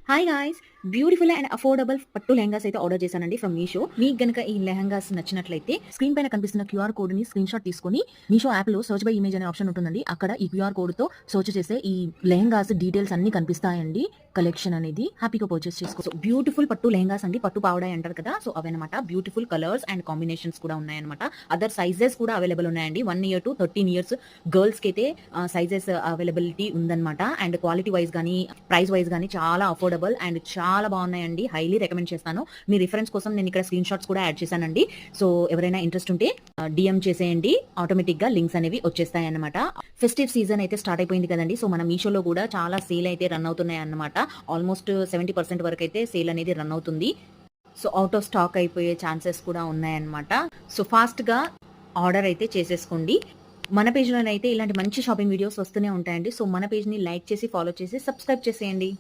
Hi guys, beautiful and affordable పట్టు లెహంగాస్ అయితే order చేశానండి ఫ్రమ్ మీషో. మీకు గనక ఈ లెహంగాస్ నచ్చినట్లయితే స్క్రీన్ పైన కనిపిస్తున్న క్యూఆర్ కోడ్ ని స్క్రీన్ షాట్ తీసుకొని మీషో యాప్ లో సర్చ్ బై ఇమేజ్ అనే ఆప్షన్ ఉంటుందండి. అక్కడ ఈ క్యూఆర్ కోడ్ తో సర్చ్ చేస్తే ఈ లెహంగాస్ డీటెయిల్స్ అన్ని కనిపిస్తాయండి. కలెక్షన్ అనేది హ్యాపీగా పర్చేస్ చేసుకోవచ్చు. బ్యూటిఫుల్ పట్టు లెహంగాస్ అండి, పట్టు పావడాయి అంటారు కదా, సో అవన్నమాట. బ్యూటిఫుల్ కలర్స్ అండ్ కాంబినేషన్స్ కూడా ఉన్నాయన్నమాట. అదర్ సైజెస్ కూడా అవైలబుల్ ఉన్నాయండి. 1 year to 13 years గర్ల్స్ కి అయితే సైజెస్ అవైలబిలిటీ ఉందన్నమాట. అండ్ క్వాలిటీ వైజ్ కానీ ప్రైస్ వైజ్ కానీ చాలా అఫోర్డబుల్ అండ్ చాలా బాగున్నాయండి. హైలీ రికమెండ్ చేస్తాను. మీ రిఫరెన్స్ కోసం నేను ఇక్కడ స్క్రీన్ షాట్స్ కూడా యాడ్ చేశానండి. సో ఎవరైనా ఇంట్రెస్ట్ ఉంటే డిఎం చేసేయండి, ఆటోమేటిక్ గా లింక్స్ అనేవి వచ్చేస్తాయి అన్నమాట. ఫెస్టివ్ సీజన్ అయితే స్టార్ట్ అయిపోయింది కదండి, సో మన మీషోలో కూడా చాలా సేల్ అయితే రన్ అవుతున్నాయి అన్నమాట. ఆల్మోస్ట్ 70% వరకు అయితే సేల్ అనేది రన్ అవుతుంది. సో అవుట్ ఆఫ్ స్టాక్ అయిపోయే ఛాన్సెస్ కూడా ఉన్నాయన్నమాట. సో ఫాస్ట్ గా ఆర్డర్ అయితే చేసేసుకోండి. మన పేజ్లోనైతే ఇలాంటి మంచి షాపింగ్ వీడియోస్ వస్తూనే ఉంటాయండి. సో మన పేజ్ని లైక్ చేసి, ఫాలో చేసి, సబ్స్క్రైబ్ చేసేయండి.